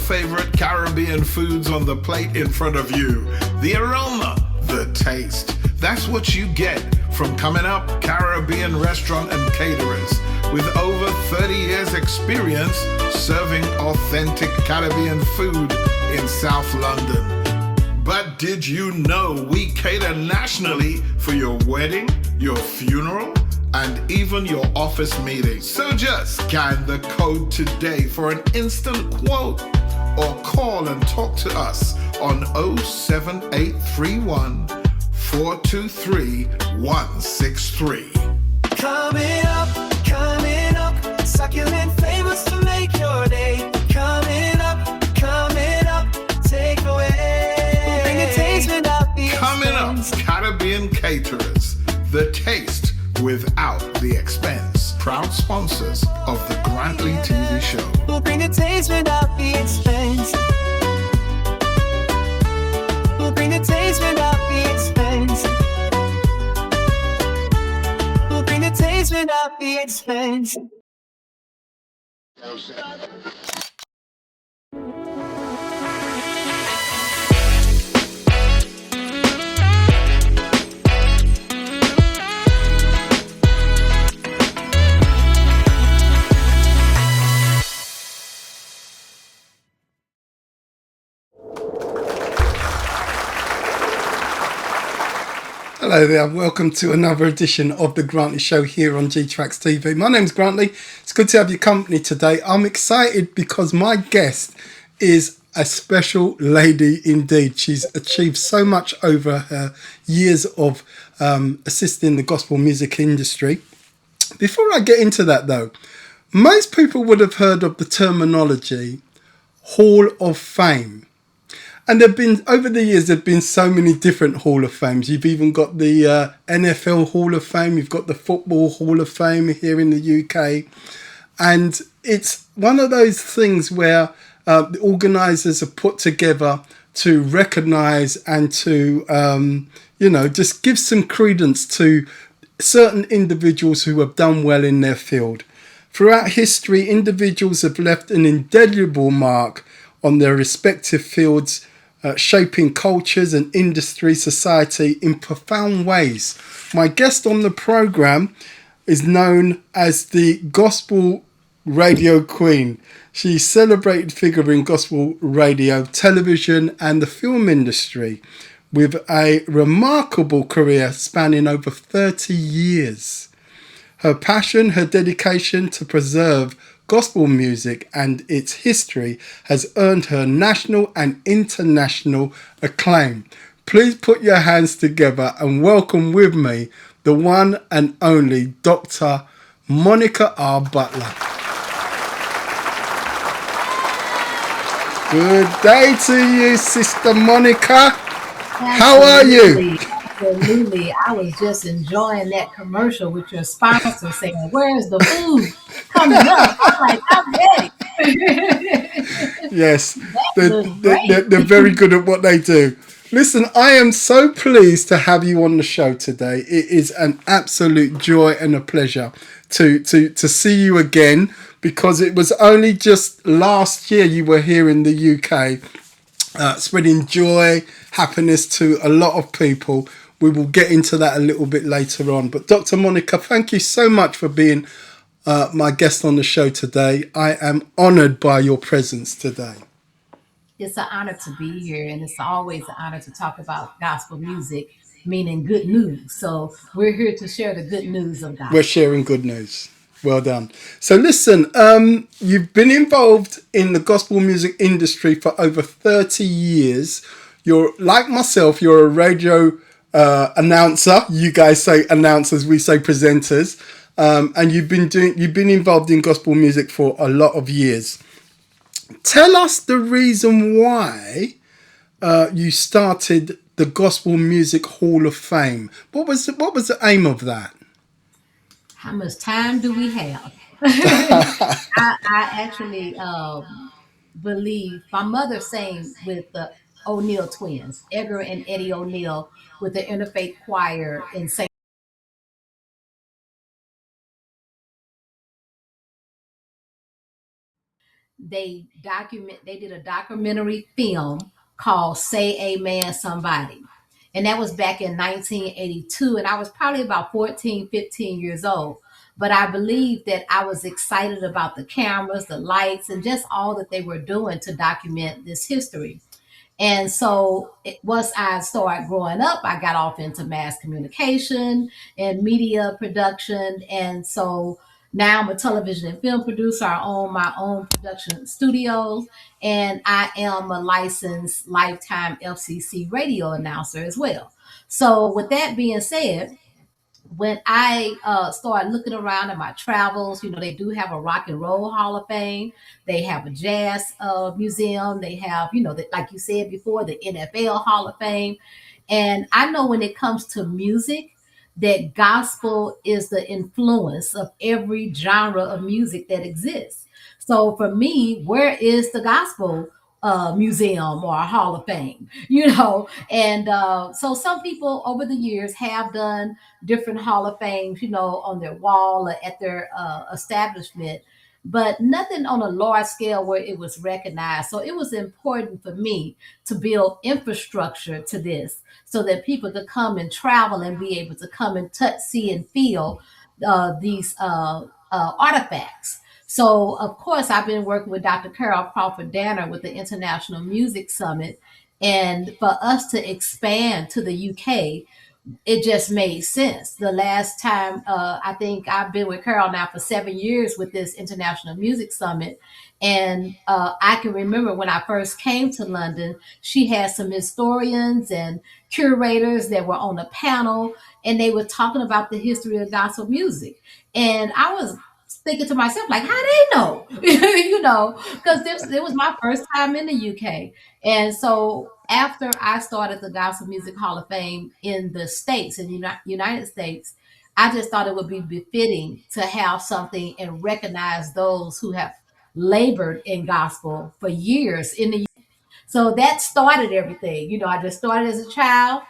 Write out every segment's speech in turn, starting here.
favorite Caribbean foods on the plate in front of you. The aroma, the taste. That's what you get from Coming Up Caribbean Restaurant and Caterers. With over 30 years experience serving authentic Caribbean food in South London. But did you know we cater nationally for your wedding, your funeral, and even your office meeting? So just scan the code today for an instant quote or call and talk to us on 07831 423 163. Coming up, succulent flavors to make your day. Coming up, take away. Bring a taste without the expense. Coming up, Caribbean Caterers, the taste without the expense. Proud sponsors of the Grantley TV show. We'll bring a taste without the expense. We'll bring a taste without the expense. We'll bring a taste without the expense. Hello there, welcome to another edition of the Grantley Show here on G-Tracks TV. My name's Grantley. It's good to have your company today. I'm excited because my guest is a special lady indeed. She's achieved so much over her years of assisting the gospel music industry. Before I get into that though, most people would have heard of the terminology Hall of Fame. And over the years, there've been so many different Hall of Fames. You've even got the NFL Hall of Fame. You've got the Football Hall of Fame here in the UK. And it's one of those things where the organisers are put together to recognise and to, just give some credence to certain individuals who have done well in their field. Throughout history, individuals have left an indelible mark on their respective fields, shaping cultures and industry, society in profound ways. My guest on the programme is known as the Gospel Radio Queen. She's a celebrated figure in gospel radio, television and the film industry with a remarkable career spanning over 30 years. Her passion, her dedication to preserve gospel music and its history has earned her national and international acclaim. Please put your hands together and welcome with me the one and only Dr. Monica R. Butler. Good day to you, Sister Monica. How are you? Absolutely. I was just enjoying that commercial with your sponsor saying, "Where's the food coming up?" I'm like, I'm ready. Yes, they're very good at what they do. Listen, I am so pleased to have you on the show today. It is an absolute joy and a pleasure to see you again, because it was only just last year you were here in the UK, spreading joy, happiness to a lot of people. We will get into that a little bit later on. But Dr. Monica, thank you so much for being my guest on the show today. I am honoured by your presence today. It's an honor to be here, and it's always an honor to talk about gospel music, meaning good news. So we're here to share the good news of God. We're sharing good news. Well done. So listen, you've been involved in the gospel music industry for over 30 years. You're like myself, you're a radio announcer. You guys say announcers, we say presenters. And you've been involved in gospel music for a lot of years. Tell us the reason why you started the Gospel Music Hall of Fame. What was the aim of that? How much time do we have? I actually believe my mother sang with the O'Neill twins, Edgar and Eddie O'Neill, with the Interfaith Choir in St. they did a documentary film called Say Amen Somebody. And that was back in 1982, and I was probably about 14, 15 years old. But I believe that I was excited about the cameras, the lights, and just all that they were doing to document this history. And so once I started growing up, I got off into mass communication and media production. And so now I'm a television and film producer. I own my own production studios, and I am a licensed lifetime FCC radio announcer as well. So with that being said, when I started looking around at my travels, they do have a rock and roll hall of fame. They have a jazz museum. They have, like you said before, the NFL hall of fame. And I know when it comes to music, that gospel is the influence of every genre of music that exists. So for me, where is the gospel museum or hall of fame? And so some people over the years have done different Hall of Fames, on their wall or at their establishment, but nothing on a large scale where it was recognized. So it was important for me to build infrastructure to this so that people could come and travel and be able to come and touch, see, and feel these artifacts. So, of course, I've been working with Dr. Carol Crawford Danner with the International Music Summit. And for us to expand to the UK, it just made sense. The last time, I think I've been with Carol now for 7 years with this International Music Summit. And I can remember when I first came to London, she had some historians and curators that were on the panel, and they were talking about the history of gospel music. And I was thinking to myself, like, how they know? Because it was my first time in the UK. And so after I started the Gospel Music Hall of Fame in the States, in the United States, I just thought it would be befitting to have something and recognize those who have labored in gospel for years in the. So that started everything. I just started as a child,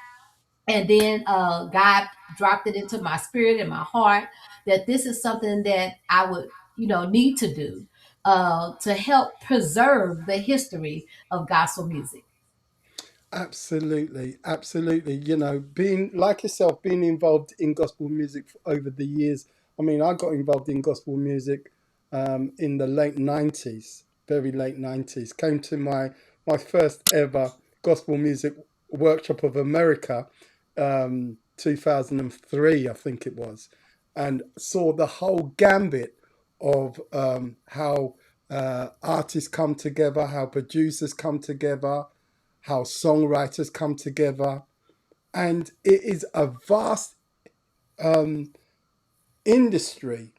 and then God dropped it into my spirit and my heart that this is something that I would, need to do to help preserve the history of gospel music. Absolutely, absolutely. Being like yourself, being involved in gospel music over the years. I mean, I got involved in gospel music in the late 90s, very late 90s. Came to my first ever gospel music workshop of America, 2003, I think it was, and saw the whole gambit of how artists come together, how producers come together, how songwriters come together. And it is a vast industry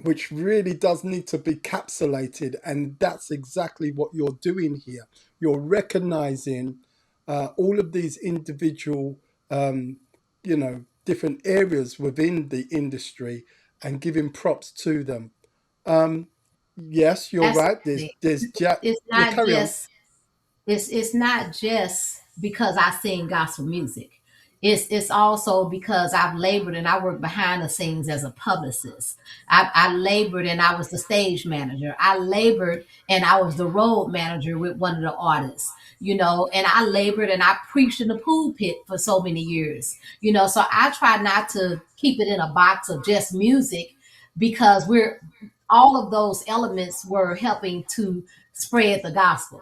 which really does need to be capsulated. And that's exactly what you're doing here. You're recognizing all of these individual, different areas within the industry and giving props to them. Yes, you're right. Absolutely. There's It's yeah, not carry on. just it's not just because I sing gospel music. It's also because I've labored and I work behind the scenes as a publicist. I labored and I was the stage manager. I labored and I was the road manager with one of the artists. And I labored and I preached in the pulpit for so many years. So I try not to keep it in a box of just music because we're all of those elements were helping to spread the gospel,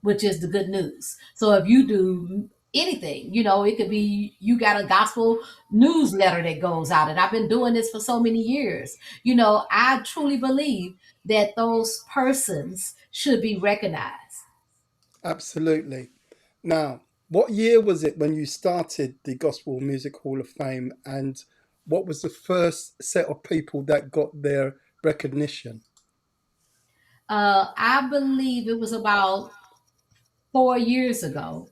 which is the good news. So if you do anything, it could be you got a gospel newsletter that goes out. And I've been doing this for so many years. I truly believe that those persons should be recognized. Absolutely. Now, what year was it when you started the Gospel Music Hall of Fame, and what was the first set of people that got their recognition? I believe it was about 4 years ago,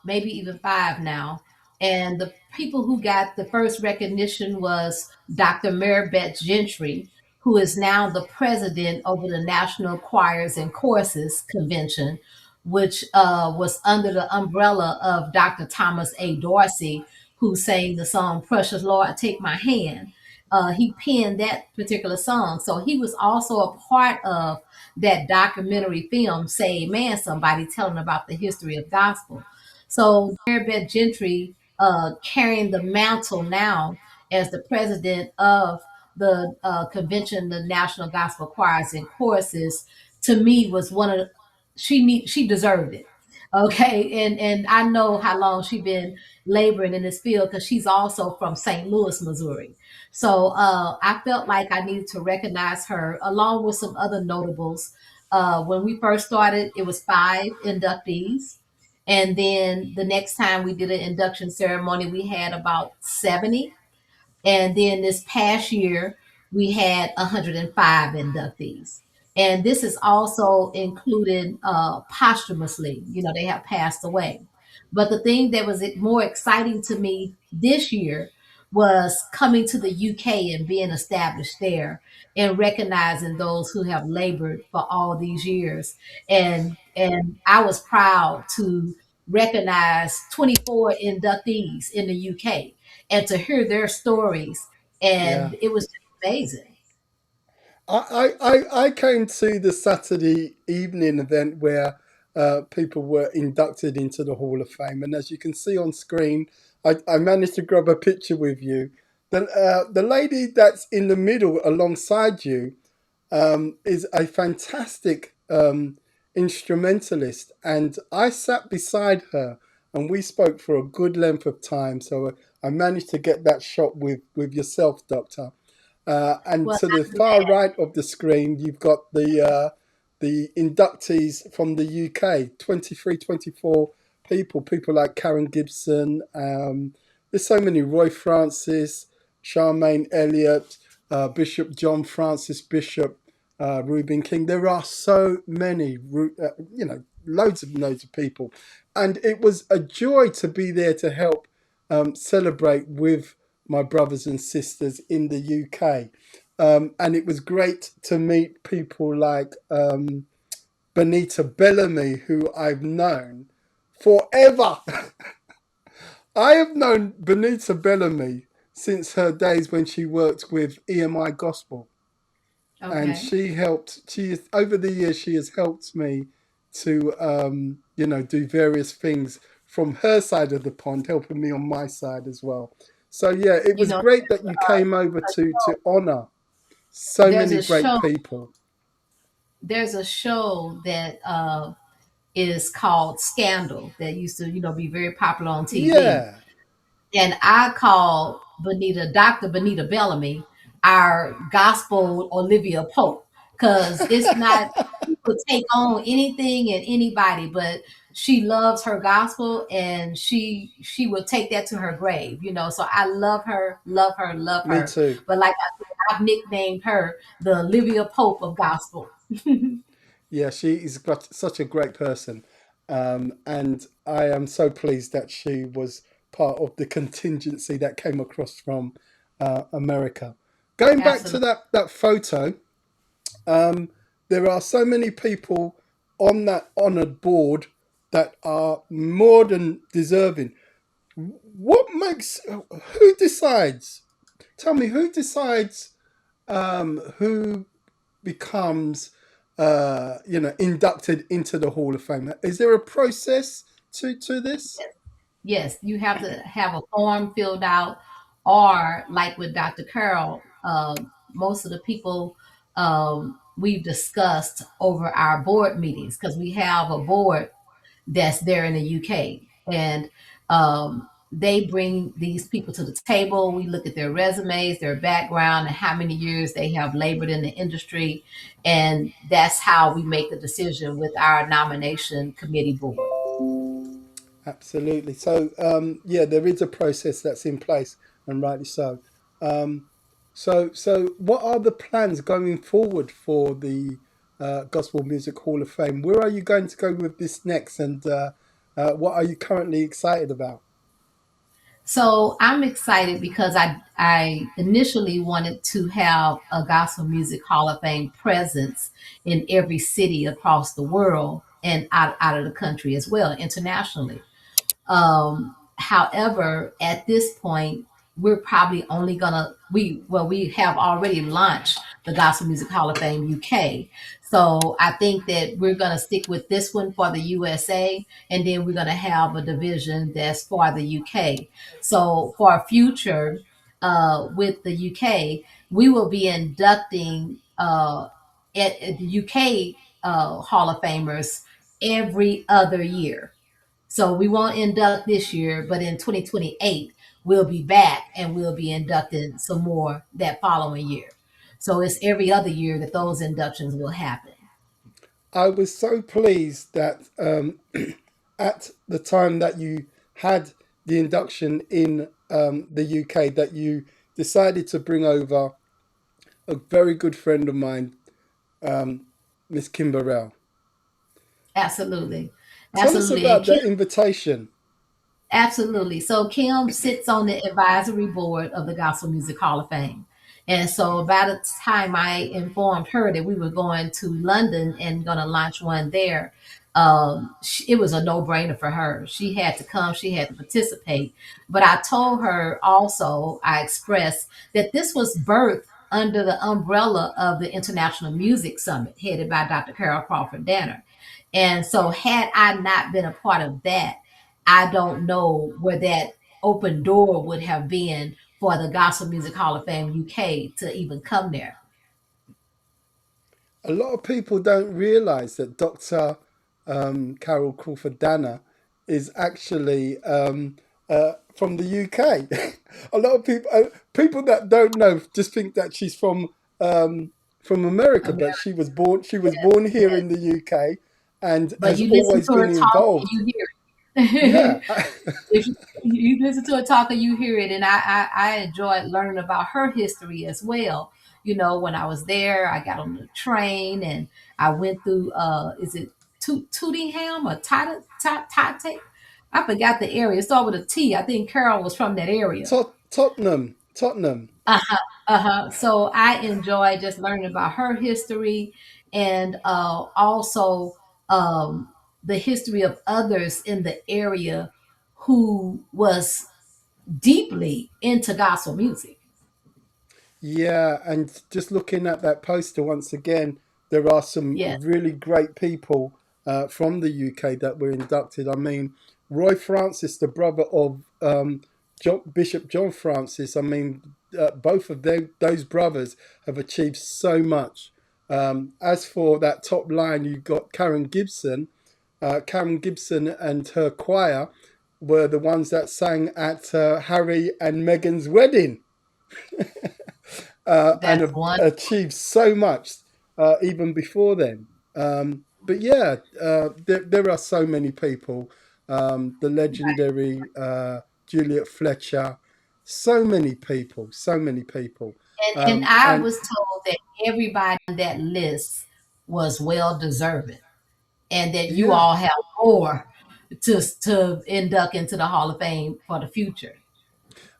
maybe even five now. And the people who got the first recognition was Dr. Maribeth Gentry, who is now the president over the National Choirs and Courses Convention, which was under the umbrella of Dr. Thomas A. Dorsey, who sang the song Precious Lord, Take My Hand. he penned that particular song. So he was also a part of that documentary film, Say Man Somebody, telling about the history of gospel. So Mary Beth Gentry, carrying the mantle now as the president of the convention, the National Gospel Choirs and Choruses, to me was one of the, she deserved it. Okay, and I know how long she been laboring in this field because she's also from St. Louis, Missouri. So I felt like I needed to recognize her along with some other notables. When we first started, it was 5 inductees. And then the next time we did an induction ceremony, we had about 70. And then this past year, we had 105 inductees. And this is also included posthumously. You know, they have passed away. But the thing that was more exciting to me this year was coming to the UK and being established there and recognizing those who have labored for all these years. And I was proud to recognize 24 inductees in the UK and to hear their stories. Yeah. And it was just amazing. I came to the Saturday evening event where people were inducted into the Hall of Fame, and as you can see on screen, I managed to grab a picture with you. The lady that's in the middle alongside you is a fantastic instrumentalist, and I sat beside her, and we spoke for a good length of time. So I managed to get that shot with yourself, Doctor. And Well, to the I'm far glad. right of the screen, you've got the inductees from the UK, 23, 24 people like Karen Gibson. There's so many, Roy Francis, Charmaine Elliott, Bishop John Francis Bishop, Reuben King. There are so many, loads of people. And it was a joy to be there to help celebrate with my brothers and sisters in the UK. And it was great to meet people like Benita Bellamy, who I've known forever. I have known Benita Bellamy since her days when she worked with EMI Gospel. And Okay. over the years, she has helped me to, do various things from her side of the pond, helping me on my side as well. So yeah, it You was know, great that you came over to honor so there's many a great show, people. there's a show that is called Scandal that used to, be very popular on TV. Yeah, And I call Dr. Benita Bellamy, our gospel Olivia Pope, because it's not, she could take on anything and anybody, but she loves her gospel and she will take that to her grave. So I love her, love her, love me her. too. But like I said, I've nicknamed her the Olivia Pope of gospel. Yeah, she is got such a great person. And I am so pleased that she was part of the contingency that came across from America. Going back to Absolutely. that photo, um, there are so many people on that honored board that are more than deserving. What makes, who decides? Tell me, who decides who becomes inducted into the Hall of Fame? Is there a process to this? Yes, you have to have a form filled out, or like with Dr. Carroll, most of the people we've discussed over our board meetings because we have a board that's there in the UK, and they bring these people to the table. We look at their resumes, their background, and how many years they have labored in the industry, and that's how we make the decision with our nomination committee board. Absolutely. So yeah, there is a process that's in place, and rightly so. Um, so what are the plans going forward for the Gospel Music Hall of Fame? Where are you going to go with this next, and what are you currently excited about? So I'm excited because I initially wanted to have a gospel music hall of fame presence in every city across the world and out of the country as well, internationally. However, at this point, we're probably only gonna we have already launched the Gospel Music Hall of Fame UK. So I think that we're gonna stick with this one for the USA, and then we're gonna have a division that's for the UK. So for our future with the UK, we will be inducting at the UK Hall of Famers every other year. So we won't induct this year, but in 2028, we'll be back and we'll be inducting some more that following year. So it's every other year that those inductions will happen. I was so pleased that at the time that you had the induction in the UK, that you decided to bring over a very good friend of mine, Miss Kimberell. Absolutely. Tell us Absolutely. And about Kim that invitation. Absolutely. So Kim sits on the advisory board of the Gospel Music Hall of Fame. And so by the time I informed her that we were going to London and going to launch one there, it was a no-brainer for her. She had to come, she had to participate. But I told her also, I expressed that this was birthed under the umbrella of the International Music Summit headed by Dr. Carol Crawford Danner. And so had I not been a part of that, I don't know where that open door would have been for the Gospel Music Hall of Fame UK to even come there. A lot of people don't realise that Dr. Carol Crawford Danner is actually from the UK. A lot of people that don't know just think that she's from America, but America, she was born here yes. in the UK and But has you listen always to her been talk and involved. you hear Yeah, it. If you listen to her talk and you hear it, and I enjoyed learning about her history as well. You know, when I was there, I got on the train and I went through is it Tootingham or Tate? I forgot the area. It started with a T. I think Carol was from that area. Tottenham. Uh-huh, uh-huh. So I enjoy just learning about her history and also the history of others in the area who was deeply into gospel music. Yeah, and just looking at that poster once again, there are some Yes, really great people from the UK that were inducted. I mean, Roy Francis, the brother of Bishop John Francis. I mean, both of those brothers have achieved so much. As for that top line, you've got Karen Gibson. Karen Gibson and her choir were the ones that sang at Harry and Meghan's wedding and that's have one. achieved so much even before then. But yeah, there are so many people. The legendary Juliet Fletcher, so many people. And I And was told that everybody on that list was well deserving and that you yeah, all have more to induct into the Hall of Fame for the future.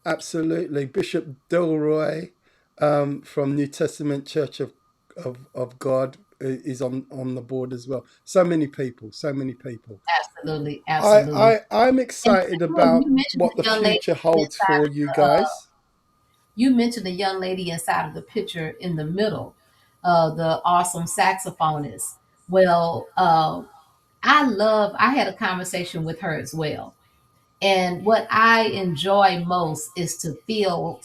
absolutely. Bishop Delroy from New Testament Church of God is on the board as well. So many people, so many people. Absolutely, absolutely. I'm And excited you about mentioned what the the young lady future holds inside for of you the guys. you mentioned the young lady inside of the picture in the middle, the awesome saxophonist. Well, I had a conversation with her as well. And what I enjoy most is to feel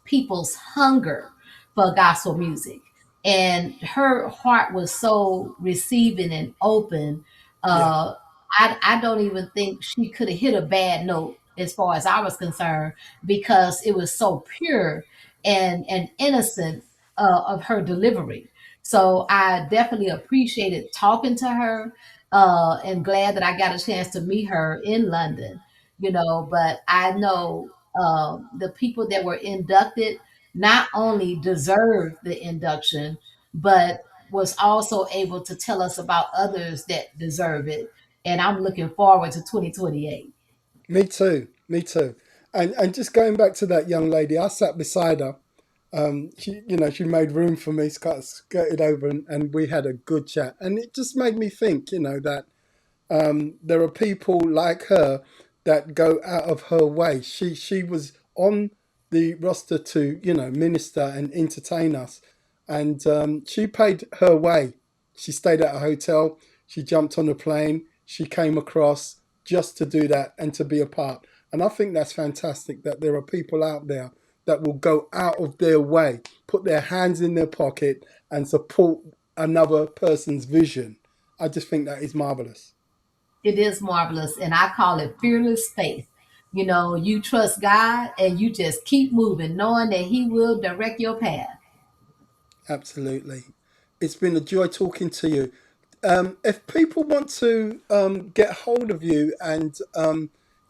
people's hunger for gospel music. And her heart was so receiving and open. Yeah, Uh, I don't even think she could have hit a bad note as far as I was concerned because it was so pure and innocent of her delivery. So I definitely appreciated talking to her and glad that I got a chance to meet her in London, but I know the people that were inducted not only deserved the induction, but was also able to tell us about others that deserve it. And I'm looking forward to 2028. me too, me too. And just going back to that young lady, I sat beside her. She made room for me, skirted over, and we had a good chat. And it just made me think, that there are people like her that go out of her way. She was on the roster to, minister and entertain us. And she paid her way. She stayed at a hotel. She jumped on a plane. She came across just to do that and to be a part. And I think that's fantastic that there are people out there that will go out of their way, put their hands in their pocket, and support another person's vision. I just think that is marvelous. It is marvelous, and I call it fearless faith. You trust God and you just keep moving, knowing that He will direct your path. Absolutely. It's been a joy talking to you. If people want to get hold of you and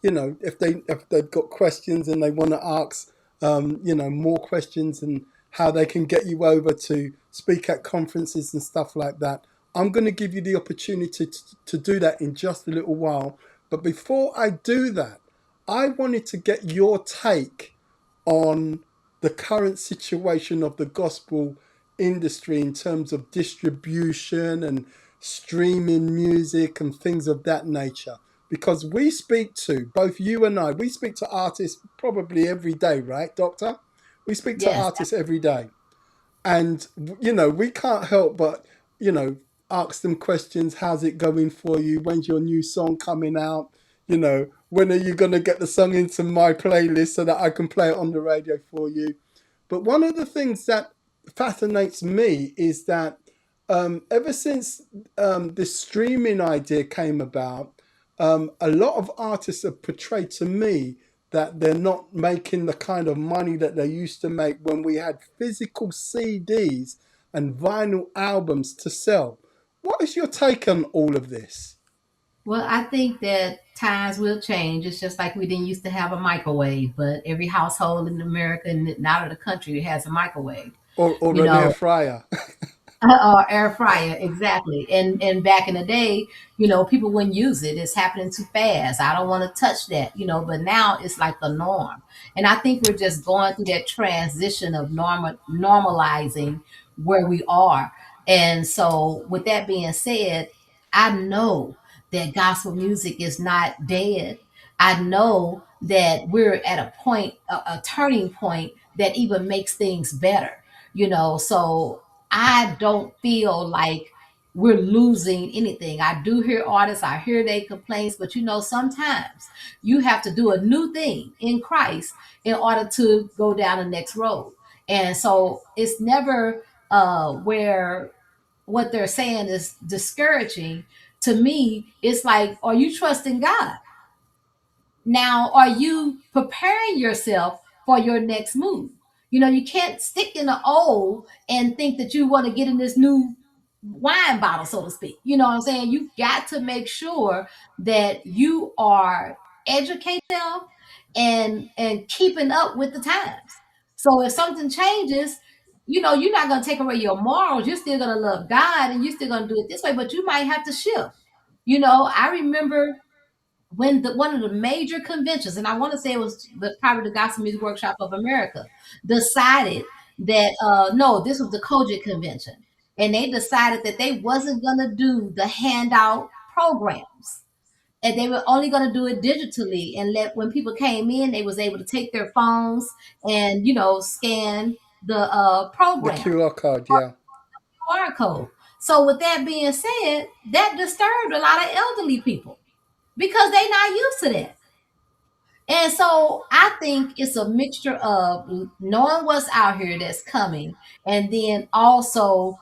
if they've got questions and they want to ask more questions and how they can get you over to speak at conferences and stuff like that, I'm going to give you the opportunity to do that in just a little while. But before I do that, I wanted to get your take on the current situation of the gospel industry in terms of distribution and streaming music and things of that nature. Because we speak to, both you and I, we speak to artists probably every day, right, Doctor? We speak to Yes. artists every day. And, we can't help but, you know, ask them questions. How's it going for you? When's your new song coming out? When are you going to get the song into my playlist so that I can play it on the radio for you? But one of the things that fascinates me is that ever since this streaming idea came about, a lot of artists have portrayed to me that they're not making the kind of money that they used to make when we had physical CDs and vinyl albums to sell. What is your take on all of this? Well, I think that times will change. It's just like we didn't used to have a microwave, but every household in America and out of the country has a microwave. Or You an air know, fryer? or air fryer, exactly. And back in the day, people wouldn't use it. It's happening too fast. I don't want to touch that, but now it's like the norm. And I think we're just going through that transition of normalizing where we are. And so with that being said, I know that gospel music is not dead. I know that we're at a point, a turning point that even makes things better. So I don't feel like we're losing anything. I do hear artists, I hear their complaints, but sometimes you have to do a new thing in Christ in order to go down the next road. And so it's never where what they're saying is discouraging. To me, it's like, are you trusting God? Now, are you preparing yourself for your next move? You can't stick in the old and think that you want to get in this new wine bottle, so to speak. You know what I'm saying? You got to make sure that you are educating yourself and keeping up with the times. So if something changes, you're not going to take away your morals. You're still going to love God and you're still going to do it this way, but you might have to shift. I remember when one of the major conventions, and I want to say it was probably the Gospel Music Workshop of America, decided that no, this was the Kojic convention, and they decided that they wasn't gonna do the handout programs, and they were only gonna do it digitally, and let when people came in, they was able to take their phones and scan the The program QR code, yeah. QR code. So with that being said, that disturbed a lot of elderly people because they not used to that. And so I think it's a mixture of knowing what's out here that's coming, and then also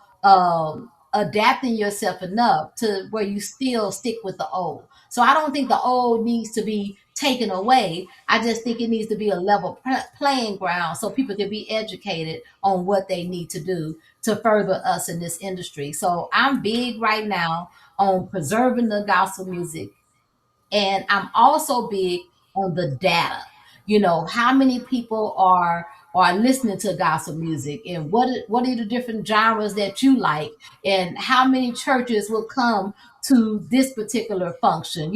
adapting yourself enough to where you still stick with the old. So I don't think the old needs to be taken away. I just think it needs to be a level playing ground so people can be educated on what they need to do to further us in this industry. So I'm big right now on preserving the gospel music, and I'm also big on the data. How many people are listening to gospel music, and what are the different genres that you like, and how many churches will come to this particular function.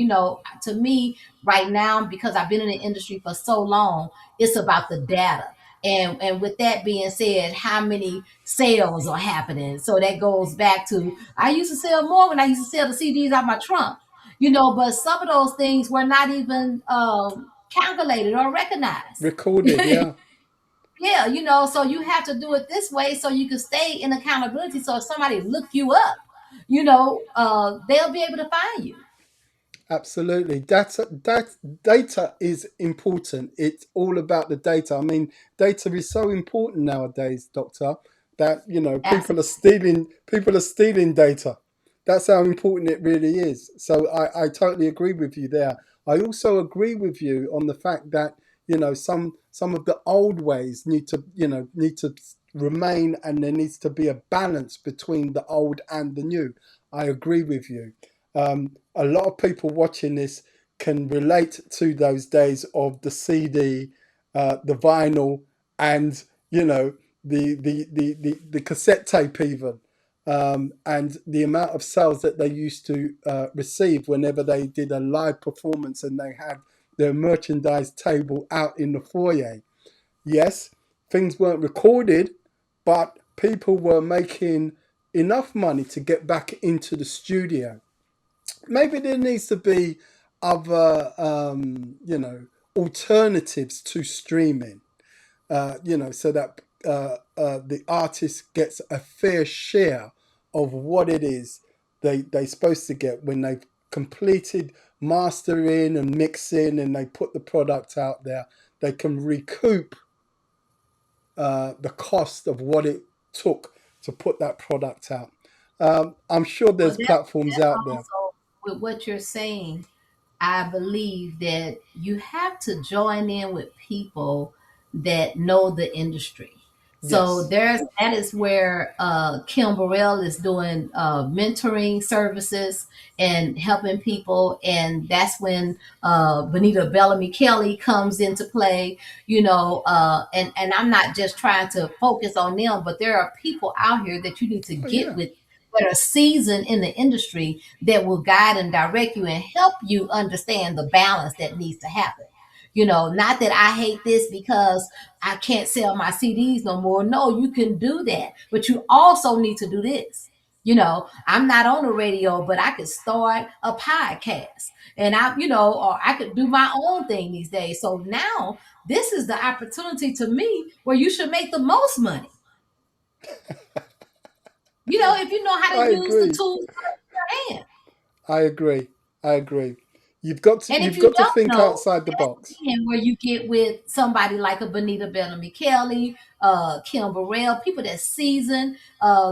To me right now, because I've been in the industry for so long, it's about the data. And with that being said, how many sales are happening? So that goes back to, I used to sell more when I used to sell the CDs out my trunk, but some of those things were not even calculated or recognized. Recorded, yeah. Yeah, so you have to do it this way so you can stay in accountability. So if somebody look you up, they'll be able to find you. Absolutely. Data is important. It's all about the data. I mean, data is so important nowadays, Doctor, that Absolutely. people are stealing data. That's how important it really is. So I totally agree with you there. I also agree with you on the fact that, some of the old ways need to remain, and there needs to be a balance between the old and the new. I agree with you. A lot of people watching this can relate to those days of the CD, the vinyl, and the cassette tape even, and the amount of sales that they used to receive whenever they did a live performance and they had their merchandise table out in the foyer. Yes, things weren't recorded, but people were making enough money to get back into the studio. Maybe there needs to be other, alternatives to streaming, so that the artist gets a fair share of what it is they're supposed to get when they've completed mastering and mixing and they put the product out there. They can recoup the cost of what it took to put that product out. I'm sure Well, there's platforms that's out there. also with what you're saying. I believe that you have to join in with people that know the industry. So Yes. that is where Kim Burrell is doing mentoring services and helping people, and that's when Benita Bellamy Kelly comes into play. And I'm not just trying to focus on them, but there are people out here that you need to Oh get yeah. with that are seasoned in the industry that will guide and direct you and help you understand the balance that needs to happen. Not that I hate this because I can't sell my CDs no more. No, you can do that, but you also need to do this. I'm not on the radio, but I could start a podcast and or I could do my own thing these days. So now this is the opportunity to me where you should make the most money. If you know how to I use the agree. tools in your hand. I agree. I agree. You've got to And if you've you got to don't think know, outside the that's box. again where you get with somebody like a Benita Bellamy Kelly, Kim Burrell, people that season.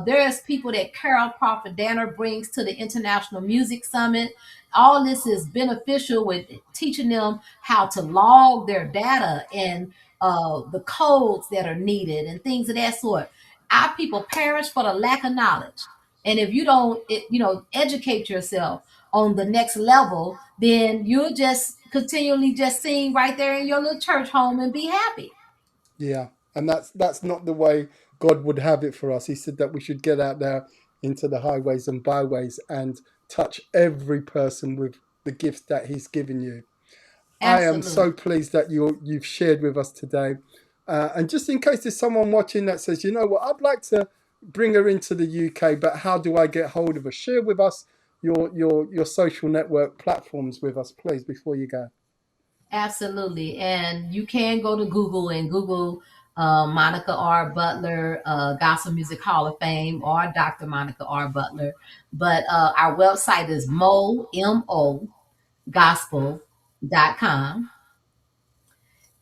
There's people that Carol Crawford Danner brings to the International Music Summit. All this is beneficial with teaching them how to log their data and the codes that are needed and things of that sort. Our people perish for the lack of knowledge. And if you don't, educate yourself on the next level, then you'll just continually just sing right there in your little church home and be happy. Yeah, and that's not the way God would have it for us. He said that we should get out there into the highways and byways and touch every person with the gifts that He's given you. I am Absolutely. so pleased that you've shared with us today. And just in case there's someone watching that says, you know what, I'd like to bring her into the UK, but how do I get hold of her? Share with us your social network platforms with us, please, before you go. Absolutely. And you can go to Google and Google Monica R. Butler, Gospel Music Hall of Fame, or Dr. Monica R. Butler. But our website is gospel.com.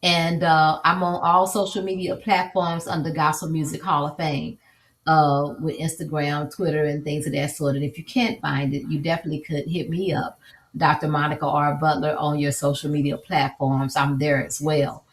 And I'm on all social media platforms under Gospel Music Hall of Fame, with Instagram, Twitter, and things of that sort. And if you can't find it, you definitely could hit me up, Dr. Monica R. Butler, on your social media platforms. I'm there as well.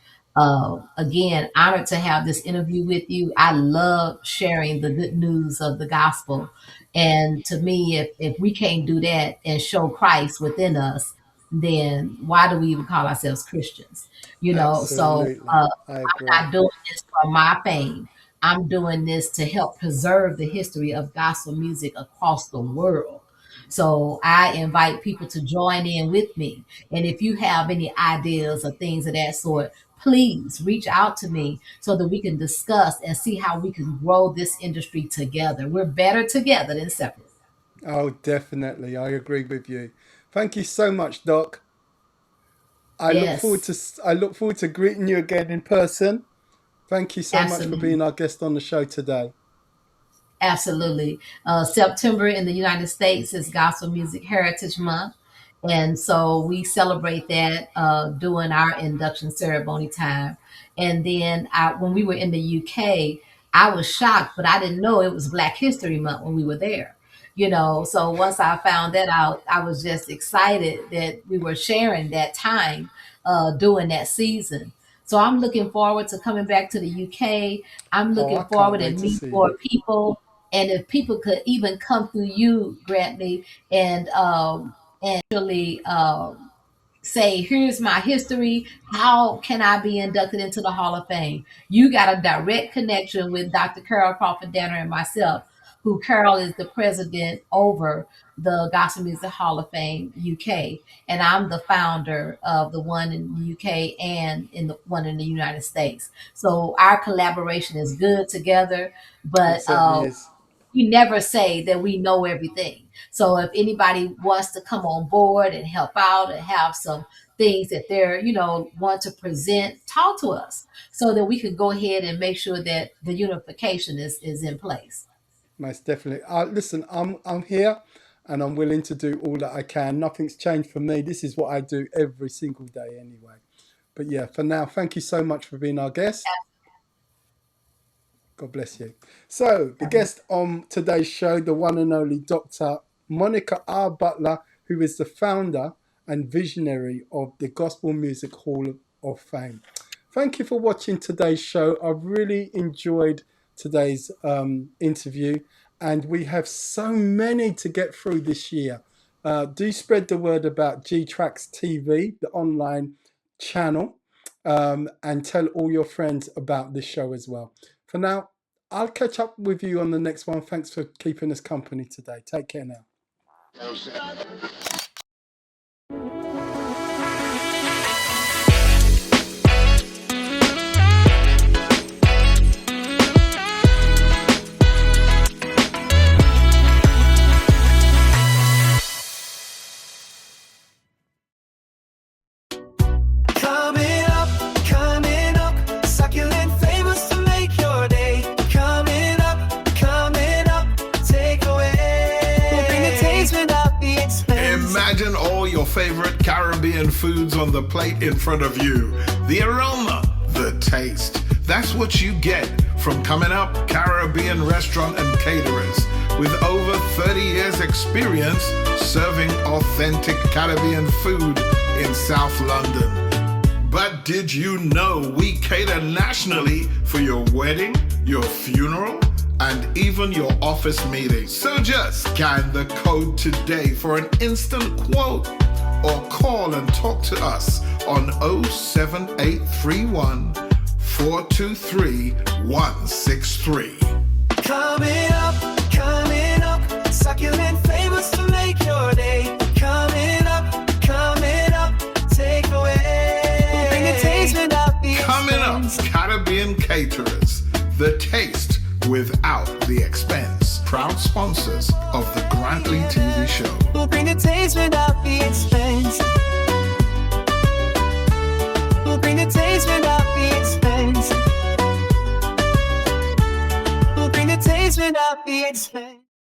Again, honored to have this interview with you. I love sharing the good news of the gospel. And to me, if we can't do that and show Christ within us, then why do we even call ourselves Christians? So Absolutely. I I'm agree. not doing this for my fame. I'm doing this to help preserve the history of gospel music across the world. So I invite people to join in with me. And if you have any ideas or things of that sort, please reach out to me so that we can discuss and see how we can grow this industry together. We're better together than separate. Oh, definitely. I agree with you. Thank you so much, Doc. I look forward Yes. to I look forward to greeting you again in person. Thank you so much for Absolutely. being our guest on the show today. Absolutely. September in the United States is Gospel Music Heritage Month. And so we celebrate that during our induction ceremony time. And then when we were in the UK, I was shocked, but I didn't know it was Black History Month when we were there. So once I found that out, I was just excited that we were sharing that time during that season. So I'm looking forward to coming back to the UK. I'm Oh, I looking can't forward wait and to meet see you. more people, and if people could even come through you, Grantley, and really say, here's my history. How can I be inducted into the Hall of Fame? You got a direct connection with Dr. Carol Crawford Danner and myself, who Carol is the president over the Gospel Music Hall of Fame UK. And I'm the founder of the one in the UK and in the one in the United States. So our collaboration is good together, It but certainly is. we never say that we know everything. So if anybody wants to come on board and help out and have some things that they're, want to present, talk to us so that we can go ahead and make sure that the unification is in place. Most definitely. Listen, I'm here and I'm willing to do all that I can. Nothing's changed for me. This is what I do every single day anyway. But yeah, for now, thank you so much for being our guest. God bless you. So, the guest on today's show, the one and only Dr. Monica R. Butler, who is the founder and visionary of the Gospel Music Hall of Fame. Thank you for watching today's show. I've really enjoyed today's interview, and we have so many to get through this year. Do spread the word about G-Tracks TV, the online channel, and tell all your friends about this show as well. For now, I'll catch up with you on the next one. Thanks for keeping us company today. Take care now. Coming up, succulent flavors to make your day. Coming up, take away. We'll bring the taste without the expense. Imagine all your favorite Caribbean foods on the plate in front of you. The aroma, the taste. That's what you get from Coming Up Caribbean Restaurant and Caterers. With over 30 years experience serving authentic Caribbean food in South London. But did you know we cater nationally for your wedding, your funeral, and even your office meeting? So just scan the code today for an instant quote or call and talk to us on 07831 423 163. Coming up, succulent flavors to make your day. Coming up, take away. We'll bring the taste without the Coming up, expense. Caribbean Caterers, the taste without the expense. Proud sponsors of the Grantley TV show. We'll bring the taste without the expense. We'll bring the taste without the expense. We'll bring the taste without the expense.